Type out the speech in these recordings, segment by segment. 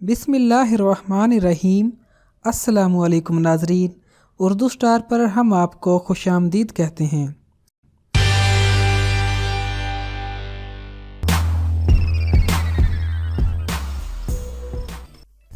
बिस्मिल्लाहिर्रहमानिर्रहीम। अस्सलामुअलैकुम नाज़रीन, उर्दू स्टार पर हम आपको खुशामदीद कहते हैं।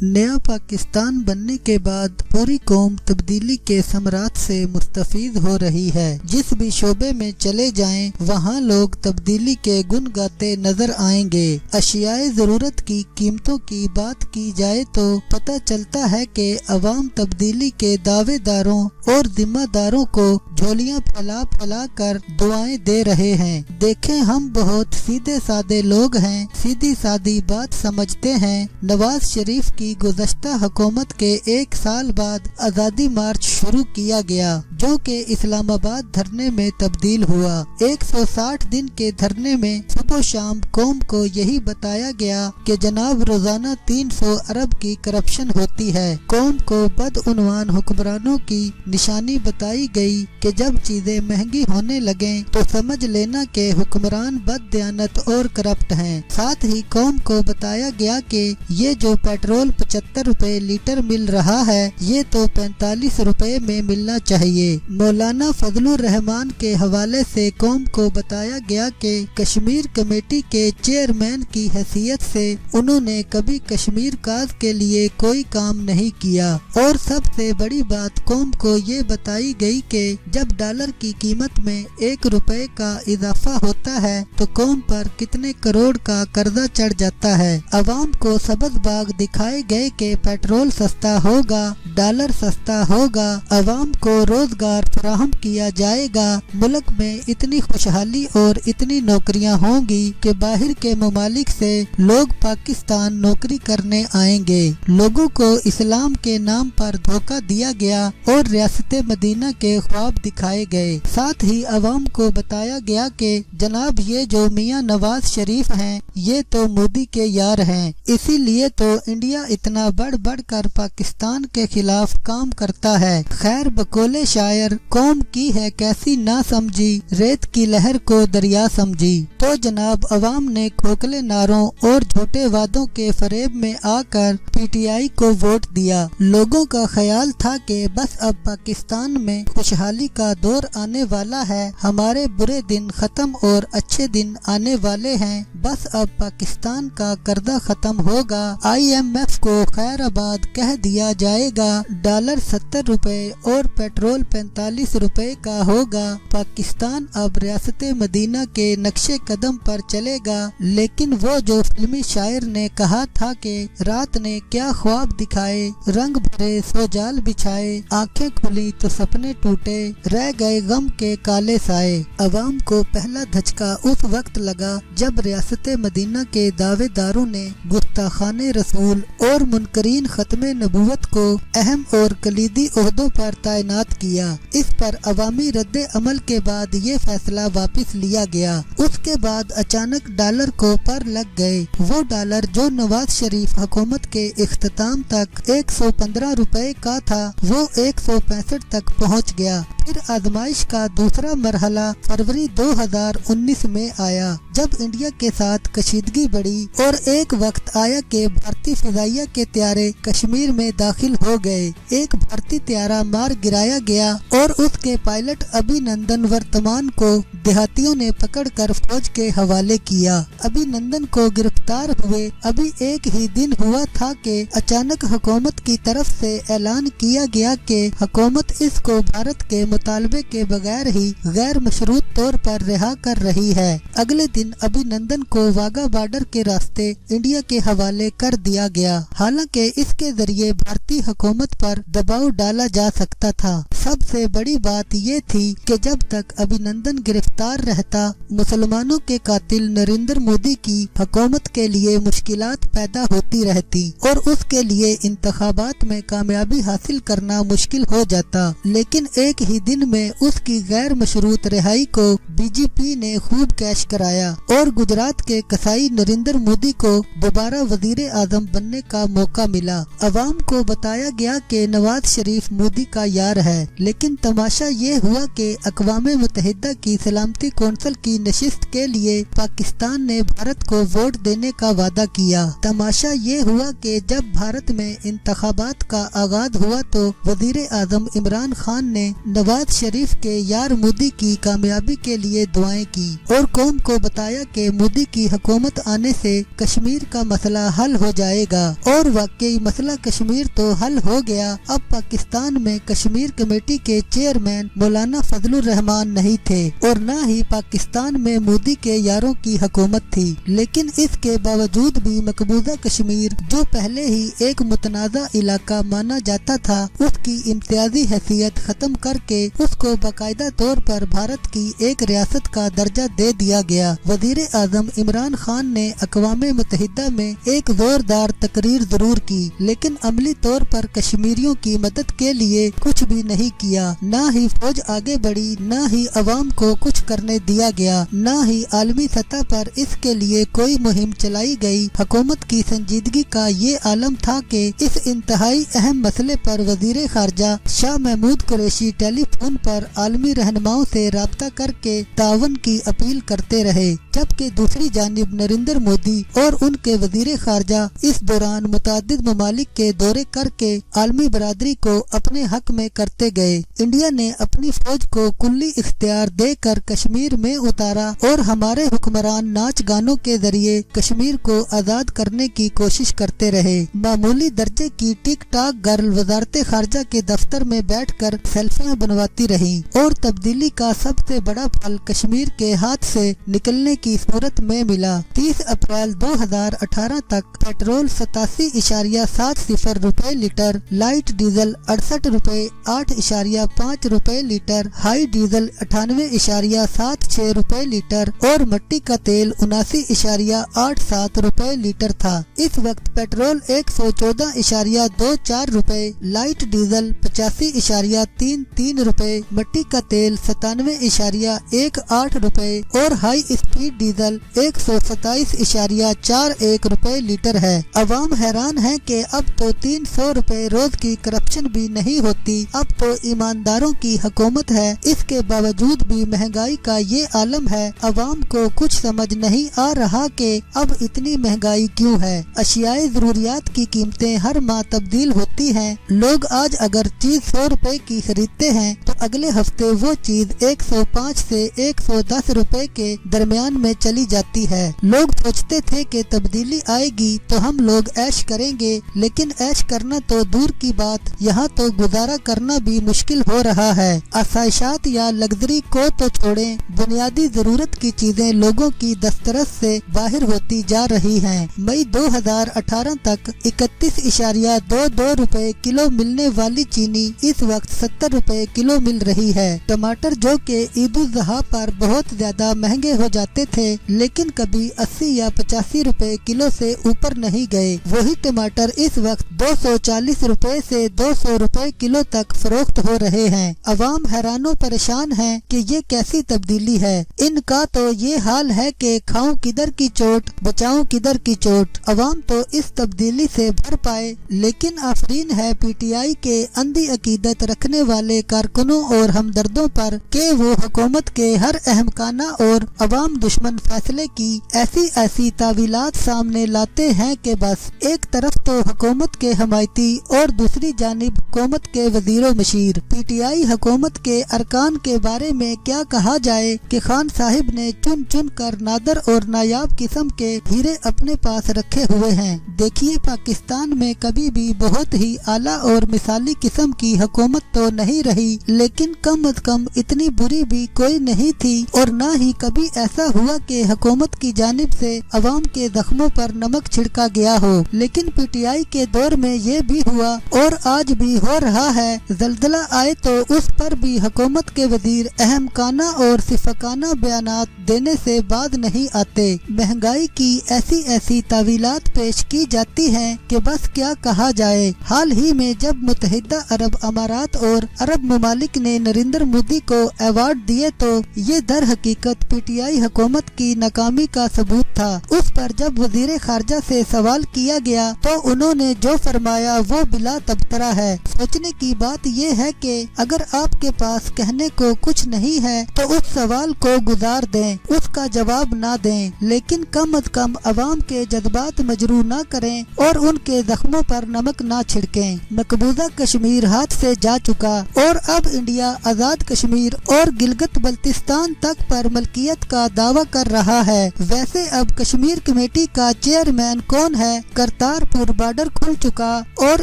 नया पाकिस्तान बनने के बाद पूरी कौम तब्दीली के समरात से मुस्तफीद हो रही है। जिस भी शोबे में चले जाएं, वहाँ लोग तब्दीली के गुन गाते नजर आएंगे। अशियाए ज़रूरत की कीमतों की बात की जाए तो पता चलता है कि अवाम तब्दीली के दावेदारों और जिम्मेदारों को झोलियाँ फैला फैला कर दुआएं दे रहे हैं। देखें, हम बहुत सीधे सादे लोग हैं, सीधी सादी बात समझते हैं। नवाज शरीफ की गुज़श्ता हुकूमत के 1 साल बाद आज़ादी मार्च शुरू किया गया, जो कि इस्लामाबाद धरने में तब्दील हुआ। 160 दिन के धरने में सुबह शाम कौम को यही बताया गया कि जनाब रोजाना 300 अरब की करप्शन होती है। कौम को बदउनवान हुक्मरानों की निशानी बताई गई कि जब चीजें महंगी होने लगे तो समझ लेना कि हुक्मरान बददियानत और करप्ट हैं। साथ ही कौम को बताया गया कि ये जो पेट्रोल 75 रुपए लीटर मिल रहा है, ये तो 45 रुपए में मिलना चाहिए। मौलाना फजलुर रहमान के हवाले से कौम को बताया गया कि कश्मीर कमेटी के चेयरमैन की हैसियत से उन्होंने कभी कश्मीर काज के लिए कोई काम नहीं किया। और सबसे बड़ी बात कौम को ये बताई गई कि जब डॉलर की कीमत में 1 रुपए का इजाफा होता है तो कौम पर कितने करोड़ का कर्जा चढ़ जाता है। अवाम को सबज बाग दिखाए गए कि पेट्रोल सस्ता होगा, डॉलर सस्ता होगा, अवाम को रोजगार फराहम किया जाएगा, मुल्क में इतनी खुशहाली और इतनी नौकरियां होंगी कि बाहर के ममालिक से लोग पाकिस्तान नौकरी करने आएंगे। लोगों को इस्लाम के नाम पर धोखा दिया गया और रियासत मदीना के ख्वाब दिखाए गए। साथ ही अवाम को बताया गया कि जनाब ये जो मियां नवाज शरीफ हैं, ये तो मोदी के यार हैं, इसीलिए तो इंडिया इतना बढ़ बढ़ कर पाकिस्तान के खिलाफ काम करता है। खैर बकोले शायर, कौम की है कैसी ना समझी, रेत की लहर को दरिया समझी। तो जनाब अवाम ने खोखले नारों और झूठे वादों के फरेब में आकर पीटीआई को वोट दिया। लोगों का ख्याल था कि बस अब पाकिस्तान में खुशहाली का दौर आने वाला है, हमारे बुरे दिन खत्म और अच्छे दिन आने वाले हैं, बस अब पाकिस्तान का कर्जा खत्म होगा, IMF को खैराबाद कह दिया जाएगा, डॉलर 70 रुपए और पेट्रोल 45 रुपए का होगा, पाकिस्तान अब रियासत मदीना के नक्शे कदम पर चलेगा। लेकिन वो जो फिल्मी शायर ने कहा था कि रात ने क्या ख्वाब दिखाए, रंग भरे सो जाल बिछाए, आंखें खुली तो सपने टूटे, रह गए गम के काले साए। अवाम को पहला धचका उस वक्त लगा जब रियासत मदीना के दावेदारों ने गुस्ताखाने रसूल और मुनकरीन खत्मे नबूवत को अहम और कलीदी ओहदों पर तैनात किया। इस पर अवामी रद्द अमल के बाद ये फैसला वापस लिया गया। उसके बाद अचानक डॉलर को पर लग गए। वो डॉलर जो नवाज शरीफ हुकूमत के इख्तिताम तक 115 रुपए का था, वो 165 तक पहुंच गया। फिर आजमाइश का दूसरा मरहला फरवरी 2019 में आया, जब इंडिया के साथ कशीदगी बढ़ी और एक वक्त आया कि भारतीय फिजाइया के त्यारे कश्मीर में दाखिल हो गए। एक भारतीय त्यारा मार गिराया गया और उसके पायलट अभिनंदन वर्तमान को देहातियों ने पकड़कर फौज के हवाले किया। अभिनंदन को गिरफ्तार हुए अभी एक ही दिन हुआ था कि अचानक हुकूमत की तरफ से ऐलान किया गया कि हुकूमत इसको भारत के मुतालबे के बगैर ही गैर मशरूत तौर पर रिहा कर रही है। अगले दिन अभिनंदन को वाघा बॉर्डर के रास्ते इंडिया के हवाले कर दिया गया। हालांकि इसके जरिए भारतीय हुकूमत पर दबाव डाला जा सकता था। सबसे बड़ी बात ये थी कि जब तक अभिनंदन गिरफ्तार रहता, मुसलमानों के कातिल नरेंद्र मोदी की हुकूमत के लिए मुश्किलात पैदा होती रहती और उसके लिए इंतखाबात में कामयाबी हासिल करना मुश्किल हो जाता। लेकिन एक ही दिन में उसकी गैर मशरूत रिहाई को बीजेपी ने खूब कैश कराया और गुजरात के कसाई नरेंद्र मोदी को दोबारा वजीर आजम बनने का کا موقع ملا۔ عوام کو بتایا گیا کہ نواز شریف مودی کا یار ہے، لیکن تماشا یہ ہوا کہ اقوام متحدہ کی سلامتی کونسل کی نشست کے لیے پاکستان نے بھارت کو ووٹ دینے کا وعدہ کیا۔ تماشا یہ ہوا کہ جب بھارت میں انتخابات کا آغاز ہوا تو وزیر اعظم عمران خان نے نواز شریف کے یار مودی کی کامیابی کے لیے دعائیں کی اور قوم کو بتایا کہ مودی کی حکومت آنے سے کشمیر کا مسئلہ حل ہو جائے گا، اور واقعی مسئلہ کشمیر تو حل ہو گیا۔ اب پاکستان میں کشمیر کمیٹی کے چیئرمین مولانا فضل الرحمان نہیں تھے اور نہ ہی پاکستان میں مودی کے یاروں کی حکومت تھی، لیکن اس کے باوجود بھی مقبوضہ کشمیر جو پہلے ہی ایک متنازع علاقہ مانا جاتا تھا، اس کی امتیازی حیثیت ختم کر کے اس کو باقاعدہ طور پر بھارت کی ایک ریاست کا درجہ دے دیا گیا۔ وزیر اعظم عمران خان نے اقوام متحدہ میں ایک زوردار تقریر ضرور کی، لیکن عملی طور پر کشمیریوں کی مدد کے لیے کچھ بھی نہیں کیا۔ نہ ہی فوج آگے بڑھی، نہ ہی عوام کو کچھ کرنے دیا گیا، نہ ہی عالمی سطح پر اس کے لیے کوئی مہم چلائی گئی۔ حکومت کی سنجیدگی کا یہ عالم تھا کہ اس انتہائی اہم مسئلے پر وزیر خارجہ شاہ محمود قریشی ٹیلی فون پر عالمی رہنماؤں سے رابطہ کر کے تعاون کی اپیل کرتے رہے، جبکہ دوسری جانب نریندر مودی اور ان کے وزیر خارجہ اس دوران متعدد ممالک کے دورے کر کے عالمی برادری کو اپنے حق میں کرتے گئے۔ انڈیا نے اپنی فوج کو کلی اختیار دے کر کشمیر میں اتارا اور ہمارے حکمران ناچ گانوں کے ذریعے کشمیر کو آزاد کرنے کی کوشش کرتے رہے۔ معمولی درجے کی ٹک ٹاک گرل وزارت خارجہ کے دفتر میں بیٹھ کر سیلفیاں بنواتی رہیں، اور تبدیلی کا سب سے بڑا پھل کشمیر کے ہاتھ سے نکلنے کی صورت میں ملا۔ 30 اپریل 2018 تک پیٹرول 87.70 روپے لیٹر، لائٹ ڈیزل 68 روپے 8.5 روپے لیٹر، ہائی ڈیزل 98.76 روپے لیٹر اور مٹی کا تیل 79.87 روپے لیٹر تھا۔ اس وقت پیٹرول 114.24 روپے، لائٹ ڈیزل 85.33 روپے، مٹی کا تیل 97.18 روپے اور ہائی اسپیڈ ڈیزل 127.41 روپے لیٹر ہے۔ عوام حیران ہے کہ اب تو 300 روپے روز کی کرپشن بھی نہیں ہوتی، اب تو ایمانداروں کی حکومت ہے۔ اس کے باوجود بھی مہنگائی کا یہ عالم ہے۔ عوام کو کچھ سمجھ نہیں آ رہا کہ اب اتنی مہنگائی کیوں ہے۔ اشیاء ضروریات کی قیمتیں ہر ماہ تبدیل ہوتی ہیں۔ لوگ آج اگر چیز 100 روپے کی خریدتے ہیں تو اگلے ہفتے وہ چیز 105 سے 110 روپے کے درمیان میں چلی جاتی ہے۔ لوگ سوچتے تھے کہ تبدیلی آئے گی تو ہم لوگ عیش کریں گے، لیکن عیش کرنا تو دور کی بات، یہاں تو گزارا کرنا بھی مشکل ہو رہا ہے۔ آسائشات یا لگژری کو تو چھوڑیں، بنیادی ضرورت کی چیزیں لوگوں کی دسترس سے باہر ہوتی جا رہی ہیں۔ مئی 2018 تک 31.22 روپے کلو ملنے والی چینی اس وقت 70 روپے کلو مل رہی ہے۔ ٹماٹر جو کہ عید الاضحیٰ پر بہت زیادہ مہنگے ہو جاتے تھے لیکن کبھی 80 یا 85 روپے کلو سے اوپر نہیں گئے، وہی ٹماٹر اس وقت 240 روپے سے 200 روپے کلو تک فروخت ہو رہے ہیں۔ عوام حیران و پریشان ہیں کہ یہ کیسی تبدیلی ہے۔ ان کا تو یہ حال ہے کہ کھاؤں کدھر کی چوٹ بچاؤں کدھر کی چوٹ۔ عوام تو اس تبدیلی سے بھر پائے، لیکن آفرین ہے پی ٹی آئی کے اندھی عقیدت رکھنے والے کارکنوں اور ہمدردوں پر کہ وہ حکومت کے ہر احمقانہ اور عوام دشمن فیصلے کی ایسی تعویلات سامنے لاتے ہیں کہ بس ایک طرف تو حکومت کے حمایتی اور دوسری جانب حکومت کے وزیر و مشیر۔ پی ٹی آئی حکومت کے ارکان کے بارے میں کیا کہا جائے کہ خان صاحب نے چن چن کر نادر اور نایاب قسم کے ہیرے اپنے پاس رکھے ہوئے ہیں۔ دیکھیے پاکستان میں کبھی بھی بہت ہی اعلیٰ اور مثالی قسم کی حکومت تو نہیں رہی، لیکن کم از کم اتنی بری بھی کوئی نہیں تھی، اور نہ ہی کبھی ایسا ہوا کہ حکومت کی جانب سے عوام کے زخموں پر نمک چھڑکا گیا ہو۔ لیکن پی ٹی آئی کے دور میں یہ بھی ہوا اور آج بھی ہو رہا ہے۔ زلزلہ آئے تو اس پر بھی حکومت کے وزیر احمقانہ اور صفاقانہ بیانات دینے سے باز نہیں آتے۔ مہنگائی کی ایسی تعویلات پیش کی جاتی ہیں کہ بس کیا کہا جائے۔ حال ہی میں جب متحدہ عرب امارات اور عرب ممالک पब्लिक ने नरेंद्र मोदी को अवार्ड दिए तो ये दर हकीकत पीटीआई हुकूमत की नाकामी का सबूत था। उस पर जब वजीर खारजा से सवाल किया गया तो उन्होंने जो फरमाया वो बिला तबतरा है। सोचने की बात ये है कि अगर आपके पास कहने को कुछ नहीं है तो उस सवाल को गुजार दें, उसका जवाब ना दें, लेकिन कम अज कम अवाम के जज्बात मजरू ना करें और उनके जख्मों पर नमक ना छिड़कें। मकबूजा कश्मीर हाथ से जा चुका और अब इंडिया आजाद कश्मीर और गिलगित बल्तिस्तान तक पर मलकियत का दावा कर रहा है। वैसे अब कश्मीर कमेटी का चेयरमैन कौन है? करतारपुर बॉर्डर खुल चुका और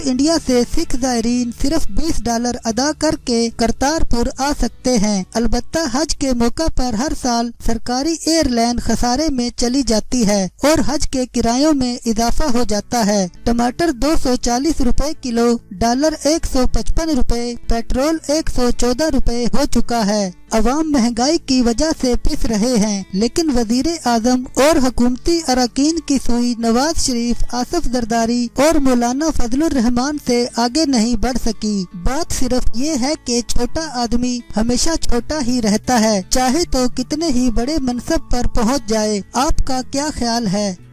इंडिया से सिख ज़ायरीन सिर्फ $20 अदा करके करतारपुर आ सकते हैं। अलबत्ता हज के मौका पर हर साल सरकारी एयरलाइन खसारे में चली जाती है और हज के किरायों में इजाफा हो जाता है। टमाटर 240 रुपए किलो, डॉलर 155 रुपए, पेट्रोल 114 रुपए हो चुका है। अवाम महंगाई की वजह से पिस रहे हैं, लेकिन वजीर आजम और हुकूमती अरकान की सुई नवाज शरीफ, आसिफ जरदारी और मौलाना फजलुर रहमान से आगे नहीं बढ़ सकी। बात सिर्फ ये है कि छोटा आदमी हमेशा छोटा ही रहता है, चाहे तो कितने ही बड़े मनसब पर पहुंच जाए। आपका क्या ख्याल है?